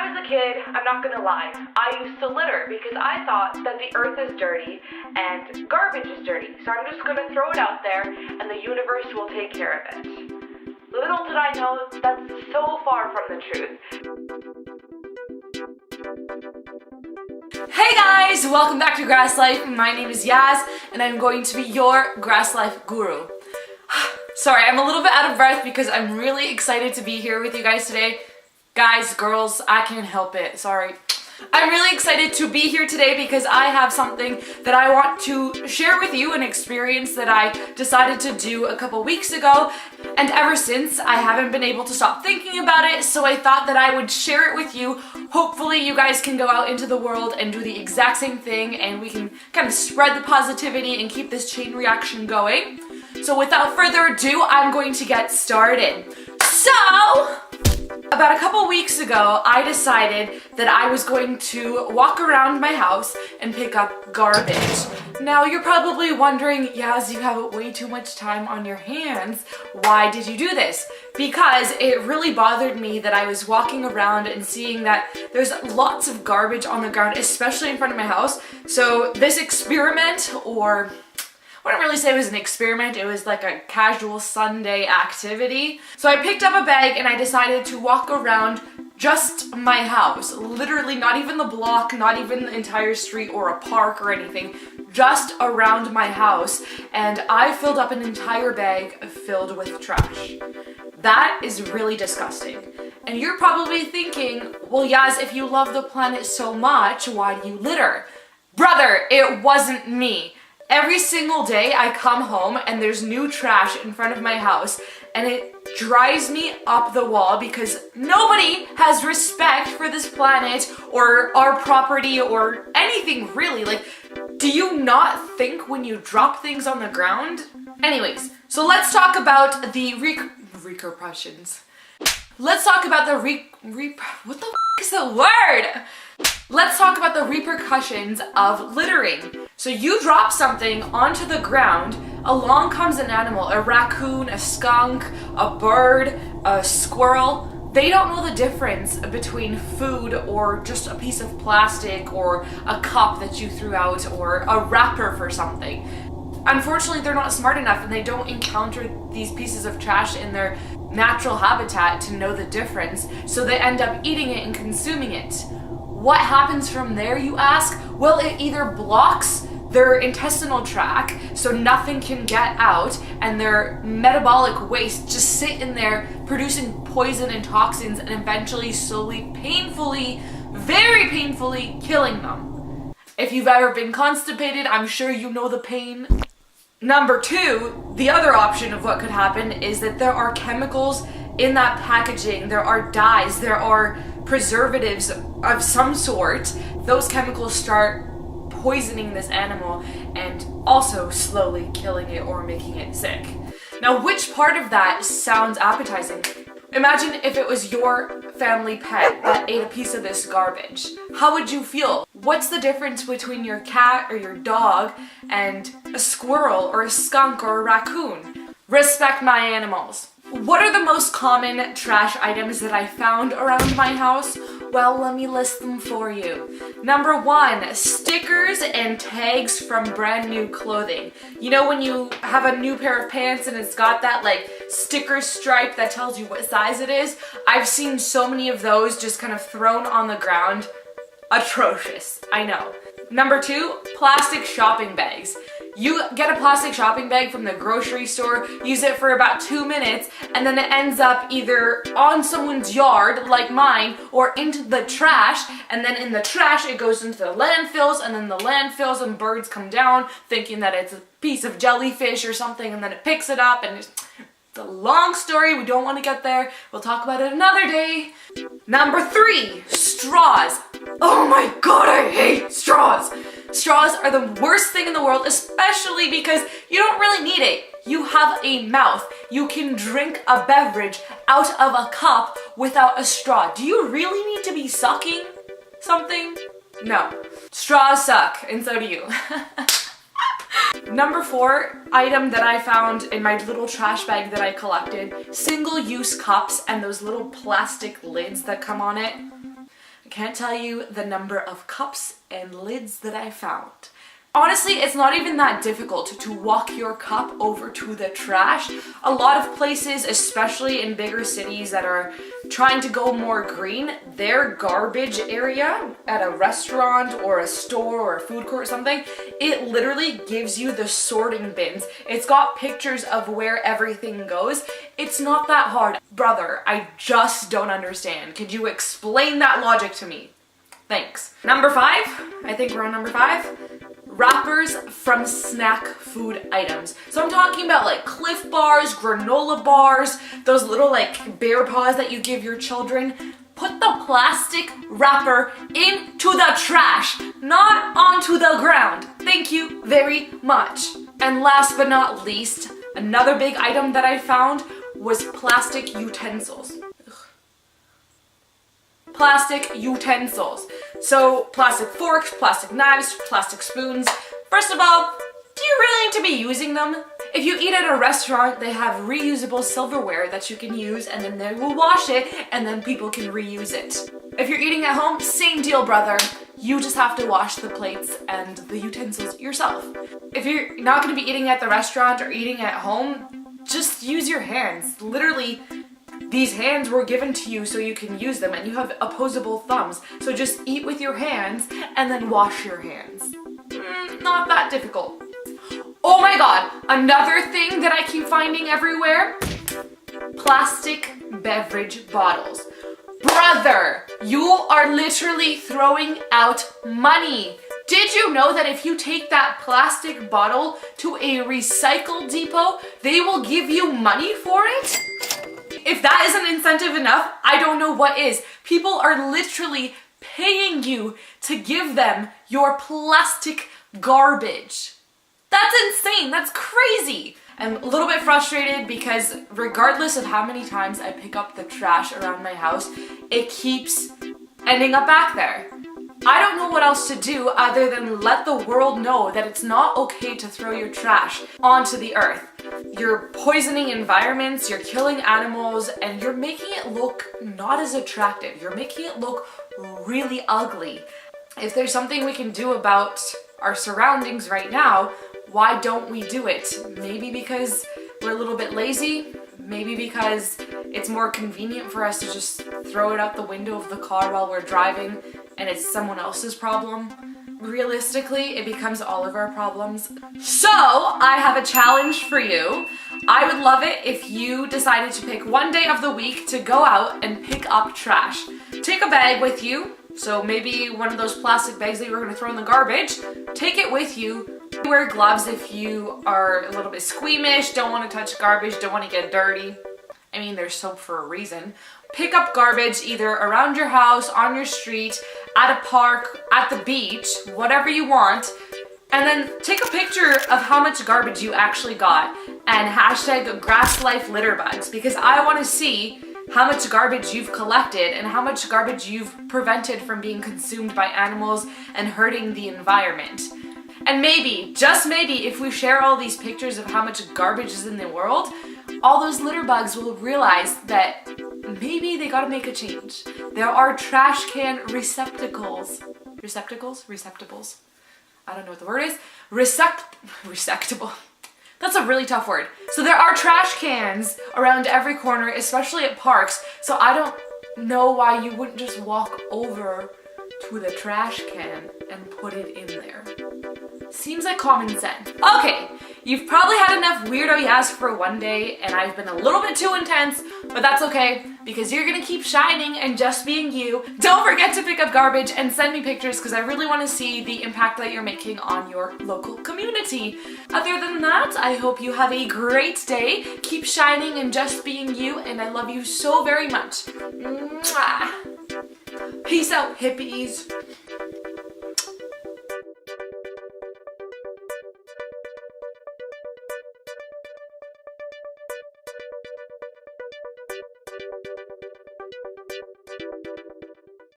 I was a kid, I'm not gonna lie, I used to litter because I thought that the earth is dirty and garbage is dirty. So I'm just gonna throw it out there and the universe will take care of it. Little did I know that's so far from the truth. Hey guys, welcome back to Grass Life. My name is Yaz and I'm going to be your Grass Life guru. Sorry, I'm a little bit out of breath because I'm really excited to be here with you guys today. Guys, girls, I can't help it, sorry. I'm really excited to be here today because I have something that I want to share with you, an experience that I decided to do a couple weeks ago, and ever since I haven't been able to stop thinking about it, so I thought that I would share it with you. Hopefully you guys can go out into the world and do the exact same thing and we can kind of spread the positivity and keep this chain reaction going. So without further ado, I'm going to get started. So, about a couple weeks ago, I decided that I was going to walk around my house and pick up garbage. Now, you're probably wondering, Yaz, you have way too much time on your hands. Why did you do this? Because it really bothered me that I was walking around and seeing that there's lots of garbage on the ground, especially in front of my house. So this experiment, or I wouldn't really say it was an experiment, it was like a casual Sunday activity. So I picked up a bag and I decided to walk around just my house. Literally not even the block, not even the entire street or a park or anything, just around my house. And I filled up an entire bag filled with trash. That is really disgusting. And you're probably thinking, well, Yaz, if you love the planet so much, why do you litter? Brother, it wasn't me. Every single day I come home and there's new trash in front of my house and it drives me up the wall because nobody has respect for this planet or our property or anything really. Like, do you not think when you drop things on the ground? Anyways, so let's talk about the repercussions. Let's talk about the what the is the word? Let's talk about the repercussions of littering. So you drop something onto the ground, along comes an animal, a raccoon, a skunk, a bird, a squirrel. They don't know the difference between food or just a piece of plastic or a cup that you threw out or a wrapper for something. Unfortunately, they're not smart enough and they don't encounter these pieces of trash in their natural habitat to know the difference, so they end up eating it and consuming it. What happens from there, you ask? Well, it either blocks their intestinal tract so nothing can get out and their metabolic waste just sit in there producing poison and toxins and eventually slowly, painfully, very painfully killing them. If you've ever been constipated, I'm sure you know the pain. Number two, the other option of what could happen is that there are chemicals in that packaging, there are dyes, there are preservatives of some sort. Those chemicals start poisoning this animal and also slowly killing it or making it sick. Now, which part of that sounds appetizing? Imagine if it was your family pet that ate a piece of this garbage. How would you feel? What's the difference between your cat or your dog and a squirrel or a skunk or a raccoon? Respect my animals. What are the most common trash items that I found around my house? Well, let me list them for you. Number one, stickers and tags from brand new clothing. You know when you have a new pair of pants and it's got that like sticker stripe that tells you what size it is? I've seen so many of those just kind of thrown on the ground. Atrocious, I know. Number two, plastic shopping bags. You get a plastic shopping bag from the grocery store, use it for about 2 minutes, and then it ends up either on someone's yard, like mine, or into the trash, and then in the trash it goes into the landfills, and then the landfills and birds come down thinking that it's a piece of jellyfish or something, and then it picks it up, and it's a long story, we don't want to get there. We'll talk about it another day. Number three, straws. Oh my god, I hate straws. Straws are the worst thing in the world, especially because you don't really need it. You have a mouth. You can drink a beverage out of a cup without a straw. Do you really need to be sucking something? No. Straws suck, and so do you. Number four item that I found in my little trash bag that I collected, single-use cups and those little plastic lids that come on it. can't tell you the number of cups and lids that I found. Honestly, it's not even that difficult to walk your cup over to the trash. A lot of places, especially in bigger cities that are trying to go more green, their garbage area at a restaurant or a store or a food court or something, it literally gives you the sorting bins. It's got pictures of where everything goes. It's not that hard. Brother, I just don't understand. Could you explain that logic to me? Thanks. Number 5, I think we're on number 5. Wrappers from snack food items. So I'm talking about like Cliff Bars, granola bars, those little like bear paws that you give your children. Put the plastic wrapper into the trash, not onto the ground. Thank you very much. And last but not least, another big item that I found was plastic utensils. Plastic utensils. So plastic forks, plastic knives, plastic spoons. First of all, do you really need to be using them? If you eat at a restaurant, they have reusable silverware that you can use, and then they will wash it and then people can reuse it. If you're eating at home, same deal, brother. You just have to wash the plates and the utensils yourself. If you're not going to be eating at the restaurant or eating at home, just use your hands. Literally, these hands were given to you so you can use them, and you have opposable thumbs. So just eat with your hands and then wash your hands. Not that difficult. Oh my god, another thing that I keep finding everywhere, plastic beverage bottles. Brother, you are literally throwing out money. Did you know that if you take that plastic bottle to a recycle depot, they will give you money for it? If that isn't incentive enough, I don't know what is. People are literally paying you to give them your plastic garbage. That's insane. That's crazy. I'm a little bit frustrated because regardless of how many times I pick up the trash around my house, it keeps ending up back there. I don't know what else to do other than let the world know that it's not okay to throw your trash onto the earth. You're poisoning environments, you're killing animals, and you're making it look not as attractive. You're making it look really ugly. If there's something we can do about our surroundings right now, why don't we do it? Maybe because we're a little bit lazy, maybe because it's more convenient for us to just throw it out the window of the car while we're driving and it's someone else's problem. Realistically, it becomes all of our problems. So, I have a challenge for you. I would love it if you decided to pick one day of the week to go out and pick up trash. Take a bag with you, so maybe one of those plastic bags that you were going to throw in the garbage, take it with you. Wear gloves if you are a little bit squeamish, don't want to touch garbage, don't want to get dirty. I mean, there's soap for a reason. Pick up garbage either around your house, on your street, at a park, at the beach, whatever you want, and then take a picture of how much garbage you actually got and hashtag GrasslifeLitterbugs, because I want to see how much garbage you've collected and how much garbage you've prevented from being consumed by animals and hurting the environment. And maybe, just maybe, if we share all these pictures of how much garbage is in the world, all those litter bugs will realize that maybe they gotta make a change. There are trash can receptacles. Receptacles? I don't know what the word is. Receptacle. That's a really tough word. So there are trash cans around every corner, especially at parks. So I don't know why you wouldn't just walk over to the trash can and put it in there. Seems like common sense. Okay, you've probably had enough weirdo yas for one day, and I've been a little bit too intense, but that's okay, because you're gonna keep shining and just being you. Don't forget to pick up garbage and send me pictures, because I really want to see the impact that you're making on your local community. Other than that, I hope you have a great day. Keep shining and just being you, and I love you so very much. Mwah. Peace out, hippies.